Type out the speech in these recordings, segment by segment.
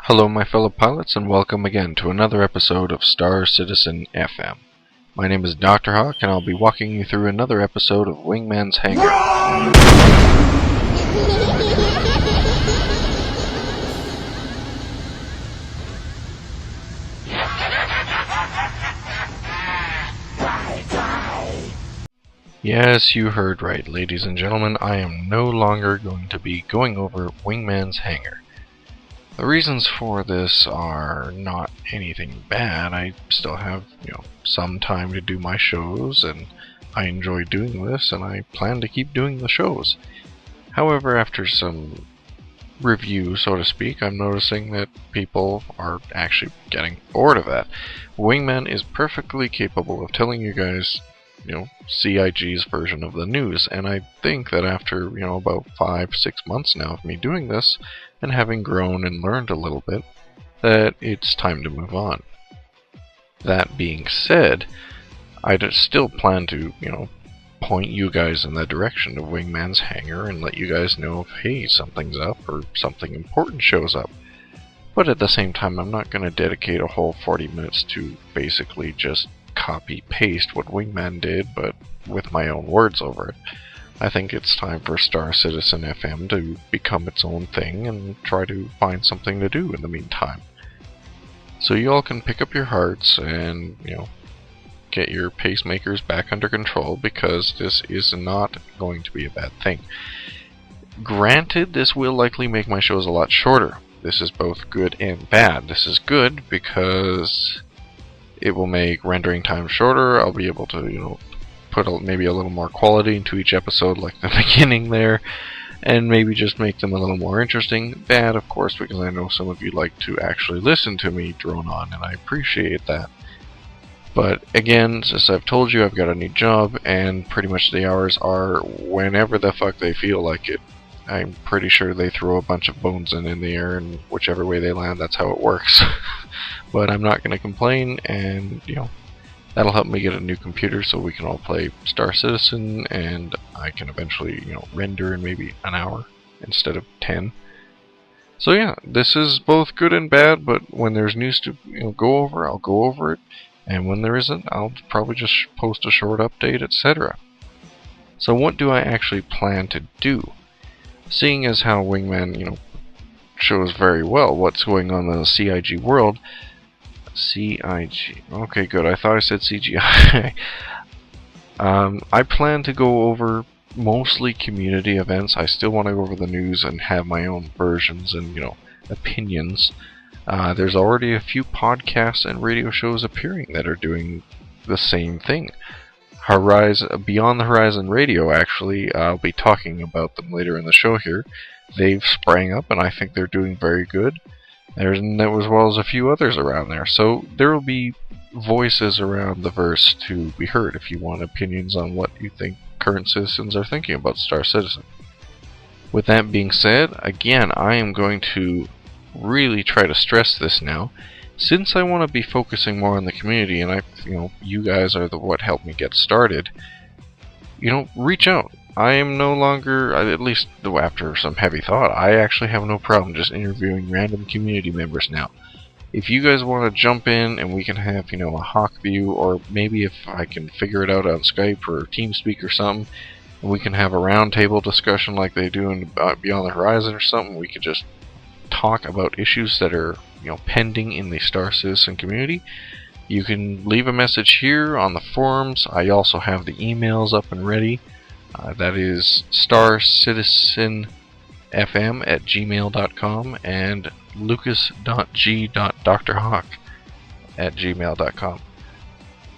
Hello my fellow pilots and welcome again to another episode of Star Citizen FM. My name is Dr. Hawk and I'll be walking you through another episode of Wingmans Hangar. Yes, you heard right, ladies and gentlemen. I am no longer going to be going over Wingmans Hangar. The reasons for this are not anything bad. I still have, some time to do my shows, and I enjoy doing this, and I plan to keep doing the shows. However, after some review, so to speak, I'm noticing that people are actually getting bored of that. Wingman is perfectly capable of telling you guys, CIG's version of the news, and I think that after, about 5-6 months now of me doing this, and having grown and learned a little bit, that it's time to move on. That being said, I still plan to, point you guys in the direction of Wingman's Hangar and let you guys know if, hey, something's up or something important shows up. But at the same time, I'm not going to dedicate a whole 40 minutes to basically just copy-paste what Wingman did, but with my own words over it. I think it's time for Star Citizen FM to become its own thing and try to find something to do in the meantime. So you all can pick up your hearts and, get your pacemakers back under control, because this is not going to be a bad thing. Granted, this will likely make my shows a lot shorter. This is both good and bad. This is good because it will make rendering time shorter. I'll be able to, put maybe a little more quality into each episode, like the beginning there, and maybe just make them a little more interesting. Bad, of course, because I know some of you like to actually listen to me drone on, and I appreciate that. But again, as I've told you, I've got a new job, and pretty much the hours are whenever the fuck they feel like it. I'm pretty sure they throw a bunch of bones in the air, and whichever way they land, that's how it works. But I'm not going to complain, and, that'll help me get a new computer so we can all play Star Citizen, and I can eventually, render in maybe an hour instead of 10. So yeah, this is both good and bad, but when there's news to go over, I'll go over it, and when there isn't, I'll probably just post a short update, etc. So what do I actually plan to do? Seeing as how Wingman, shows very well what's going on in the CIG world. CIG. Okay, good. I thought I said CGI. I plan to go over mostly community events. I still want to go over the news and have my own versions and, opinions. There's already a few podcasts and radio shows appearing that are doing the same thing. Beyond the Horizon Radio, actually, I'll be talking about them later in the show here. They've sprang up, and I think they're doing very good. As well as a few others around there. So there will be voices around the verse to be heard if you want opinions on what you think current citizens are thinking about Star Citizen. With that being said, again, I am going to really try to stress this now. Since I want to be focusing more on the community, and you guys are what helped me get started, reach out. I am no longer, at least after some heavy thought, I actually have no problem just interviewing random community members now. If you guys want to jump in and we can have, a Hawk view, or maybe if I can figure it out on Skype or TeamSpeak or something, and we can have a roundtable discussion like they do in Beyond the Horizon or something, we could just talk about issues that are, pending in the Star Citizen community. You can leave a message here on the forums. I also have the emails up and ready. That is starcitizenfm@gmail.com and lucas.g.drhawk@gmail.com.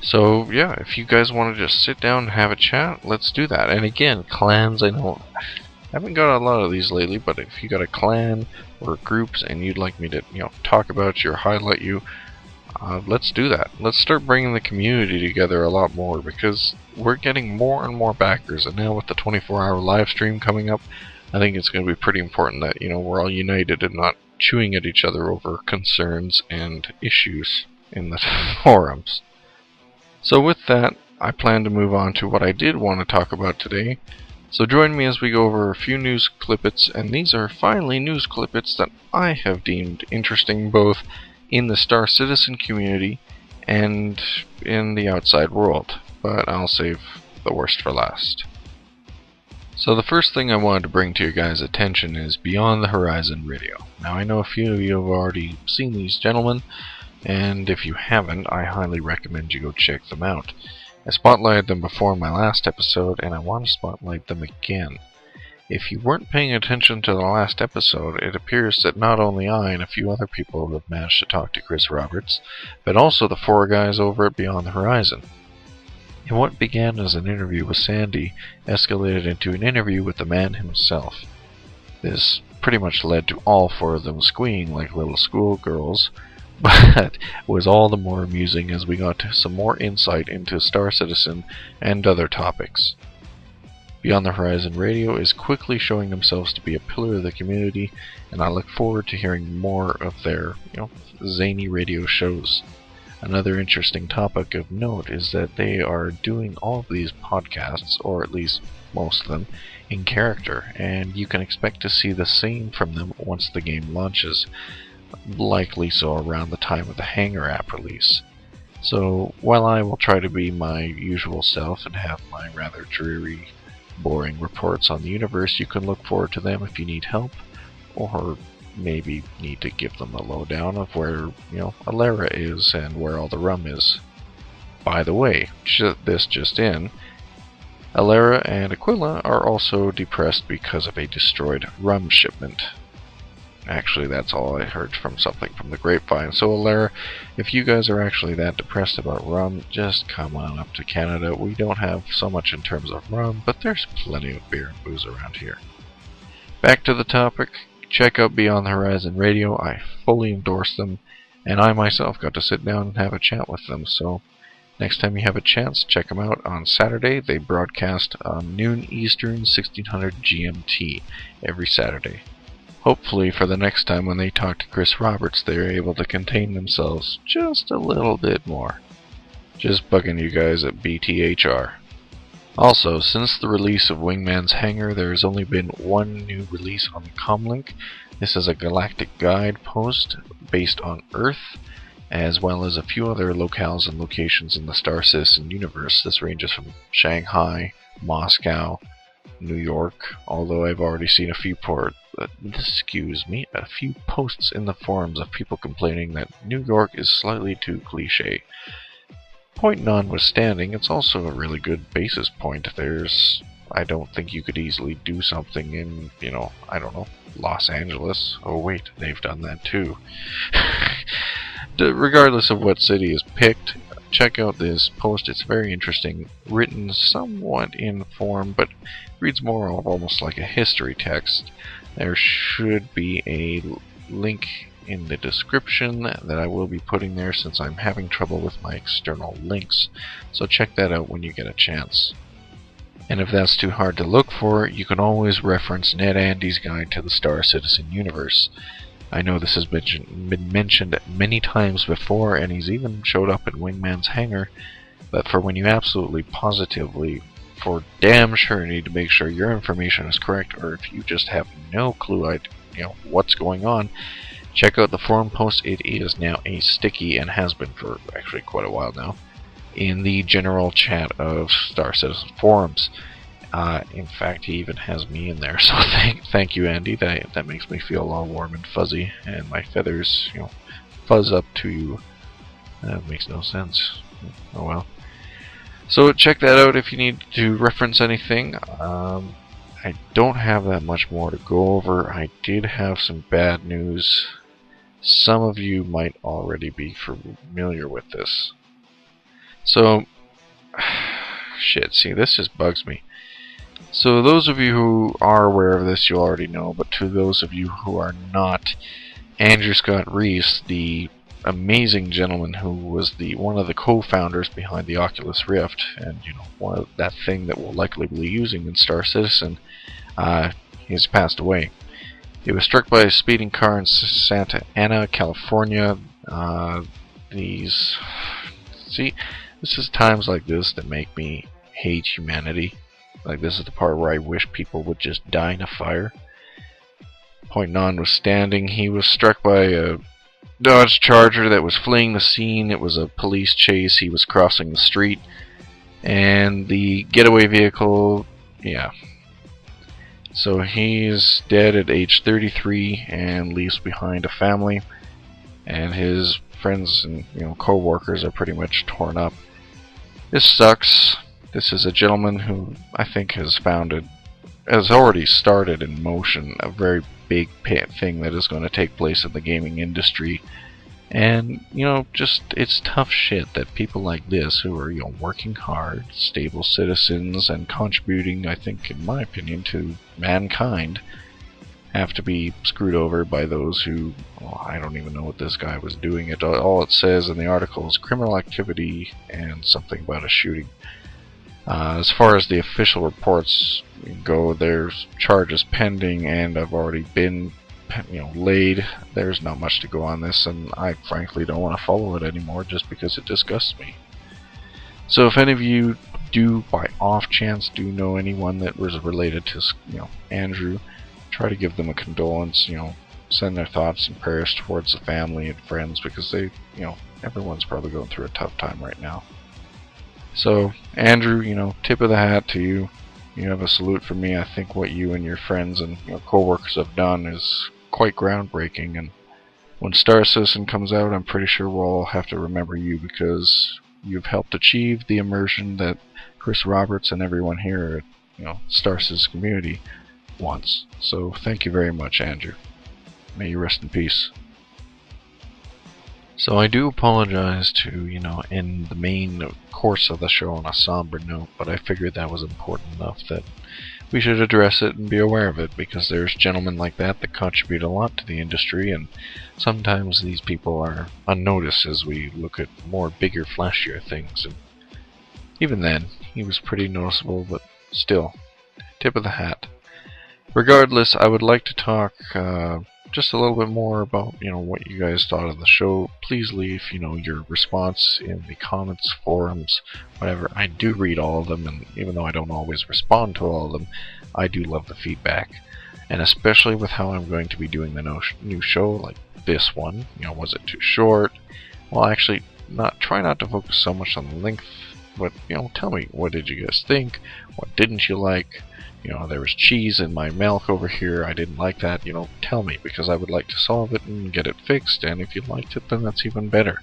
So yeah, if you guys want to just sit down and have a chat, let's do that. And again, clans, I know I haven't got a lot of these lately, but if you got a clan or groups and you'd like me to talk about you or highlight you, let's do that. Let's start bringing the community together a lot more, because we're getting more and more backers, and now with the 24-hour live stream coming up, I think it's going to be pretty important that we're all united and not chewing at each other over concerns and issues in the forums. So with that, I plan to move on to what I did want to talk about today, So join me as we go over a few news clippets, and these are finally news clippets that I have deemed interesting both in the Star Citizen community and in the outside world, but I'll save the worst for last. So the first thing I wanted to bring to your guys' attention is Beyond the Horizon Radio. Now I know a few of you have already seen these gentlemen, and if you haven't, I highly recommend you go check them out. I spotlighted them before in my last episode, and I want to spotlight them again. If you weren't paying attention to the last episode, it appears that not only I and a few other people have managed to talk to Chris Roberts, but also the 4 guys over at Beyond the Horizon. And what began as an interview with Sandy escalated into an interview with the man himself. This pretty much led to all 4 of them squealing like little schoolgirls, but was all the more amusing as we got some more insight into Star Citizen and other topics. Beyond the Horizon Radio is quickly showing themselves to be a pillar of the community, and I look forward to hearing more of their, zany radio shows. Another interesting topic of note is that they are doing all of these podcasts, or at least most of them, in character, and you can expect to see the same from them once the game launches. Likely so around the time of the Hangar app release. So while I will try to be my usual self and have my rather dreary, boring reports on the universe, you can look forward to them if you need help, or maybe need to give them a lowdown of where, Alara is and where all the rum is. By the way, this just in, Alara and Aquila are also depressed because of a destroyed rum shipment. Actually, that's all I heard from something from the grapevine. So, Alara, if you guys are actually that depressed about rum, just come on up to Canada. We don't have so much in terms of rum, but there's plenty of beer and booze around here. Back to the topic. Check out Beyond the Horizon Radio. I fully endorse them, and I myself got to sit down and have a chat with them. So, next time you have a chance, check them out on Saturday. They broadcast noon Eastern, 1600 GMT every Saturday. Hopefully for the next time when they talk to Chris Roberts, they're able to contain themselves just a little bit more. Just bugging you guys at BTHR. Also, since the release of Wingmans Hangar, there has only been one new release on the Comlink. This is a galactic guide post based on Earth, as well as a few other locales and locations in the Star Citizen universe. This ranges from Shanghai, Moscow, New York, although I've already seen a few posts in the forums of people complaining that New York is slightly too cliche. Point notwithstanding, it's also a really good basis point. I don't think you could easily do something in, I don't know, Los Angeles. Oh wait, they've done that too. Regardless of what city is picked, check out this post. It's very interesting, written somewhat in form, but reads more of almost like a history text. There should be a link in the description that I will be putting there since I'm having trouble with my external links, so check that out when you get a chance. And if that's too hard to look for, you can always reference Ned Andy's Guide to the Star Citizen Universe. I know this has been mentioned many times before, and he's even showed up in Wingman's Hangar, but for when you absolutely positively, for damn sure, need to make sure your information is correct, or if you just have no clue what's going on, check out the forum post. It is now a sticky, and has been for actually quite a while now, in the general chat of Star Citizen forums. In fact, he even has me in there, so thank you, Andy. That makes me feel all warm and fuzzy, and my feathers, fuzz up to you. That makes no sense. Oh well. So check that out if you need to reference anything. I don't have that much more to go over. I did have some bad news. Some of you might already be familiar with this. So, shit, see, this just bugs me. So those of you who are aware of this, you already know, but to those of you who are not, Andrew Scott Reese, the amazing gentleman who was one of the co-founders behind the Oculus Rift, and one of that thing that we'll likely be using in Star Citizen, he's passed away. He was struck by a speeding car in Santa Ana, California. See, this is times like this that make me hate humanity. Like, this is the part where I wish people would just die in a fire. Point notwithstanding, he was struck by a Dodge Charger that was fleeing the scene. It was a police chase. He was crossing the street. And the getaway vehicle, yeah. So he's dead at age 33 and leaves behind a family. And his friends and co-workers are pretty much torn up. This sucks. This is a gentleman who I think has already started in motion a very big thing that is going to take place in the gaming industry. And just it's tough shit that people like this, who are working hard, stable citizens, and contributing, I think, in my opinion, to mankind, have to be screwed over by those who, well, I don't even know what this guy was doing. All it says in the article is criminal activity and something about a shooting. As far as the official reports go, there's charges pending and have already been laid. There's not much to go on this, and I frankly don't want to follow it anymore just because it disgusts me. So if any of you do by off chance do know anyone that was related to Andrew, try to give them a condolence, send their thoughts and prayers towards the family and friends, because they, everyone's probably going through a tough time right now. So Andrew, tip of the hat to you. You have a salute from me. I think what you and your friends and co-workers have done is quite groundbreaking, and when Star Citizen comes out, I'm pretty sure we'll all have to remember you, because you've helped achieve the immersion that Chris Roberts and everyone here at Star Citizen community wants. So thank you very much, Andrew. May you rest in peace. So I do apologize to, end the main course of the show on a somber note, but I figured that was important enough that we should address it and be aware of it, because there's gentlemen like that contribute a lot to the industry, and sometimes these people are unnoticed as we look at more bigger, flashier things. And even then, he was pretty noticeable, but still, tip of the hat. Regardless, I would like to talk just a little bit more about what you guys thought of the show. Please leave your response in the comments, forums, whatever. I do read all of them, and even though I don't always respond to all of them, I do love the feedback. And especially with how I'm going to be doing the new show, like this one. Was it too short? Well, actually, try not to focus so much on the length, but tell me, what did you guys think? What didn't you like? There was cheese in my milk over here. I didn't like that. Tell me, because I would like to solve it and get it fixed. And if you liked it, then that's even better.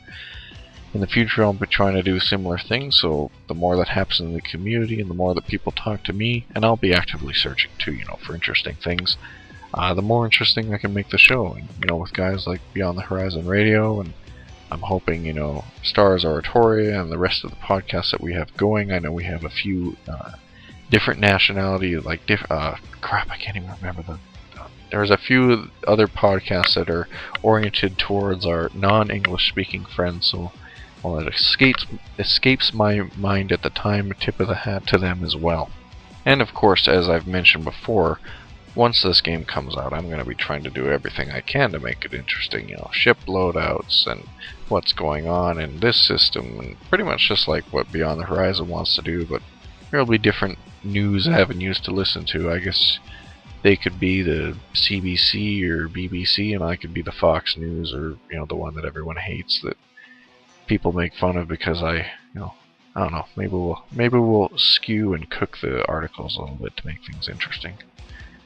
In the future, I'll be trying to do similar things. So the more that happens in the community, and the more that people talk to me, and I'll be actively searching too, for interesting things, the more interesting I can make the show. And with guys like Beyond the Horizon Radio, and I'm hoping Stars Oratoria and the rest of the podcasts that we have going. I know we have a few different nationality, like crap, I can't even remember there's a few other podcasts that are oriented towards our non-English speaking friends, so while it escapes my mind at the time, a tip of the hat to them as well. And of course, as I've mentioned before, once this game comes out, I'm going to be trying to do everything I can to make it interesting, ship loadouts and what's going on in this system, and pretty much just like what Beyond the Horizon wants to do, but there'll be different news avenues to listen to. I guess they could be the CBC or BBC, and I could be the Fox News, or the one that everyone hates that people make fun of because I don't know. Maybe we'll skew and cook the articles a little bit to make things interesting.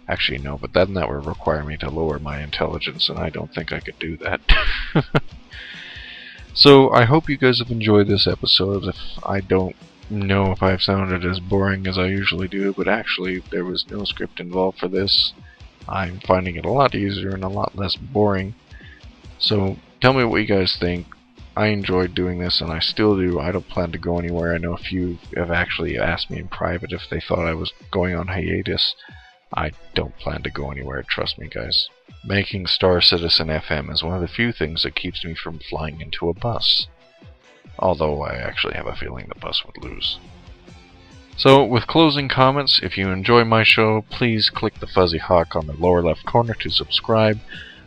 Actually, no, but then that would require me to lower my intelligence, and I don't think I could do that. So I hope you guys have enjoyed this episode. If I don't know if I've sounded as boring as I usually do, but actually there was no script involved for this. I'm finding it a lot easier and a lot less boring. So tell me what you guys think. I enjoyed doing this, and I still do. I don't plan to go anywhere. I know a few have actually asked me in private if they thought I was going on hiatus. I don't plan to go anywhere, trust me guys. Making Star Citizen FM is one of the few things that keeps me from flying into a bus. Although I actually have a feeling the bus would lose. So, with closing comments, if you enjoy my show, please click the fuzzy hawk on the lower left corner to subscribe.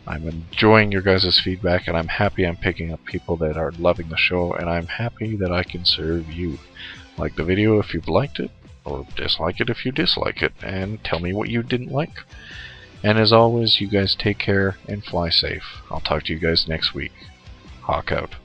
I'm enjoying your guys' feedback, and I'm happy I'm picking up people that are loving the show, and I'm happy that I can serve you. Like the video if you've liked it, or dislike it if you dislike it, and tell me what you didn't like. And as always, you guys take care and fly safe. I'll talk to you guys next week. Hawk out.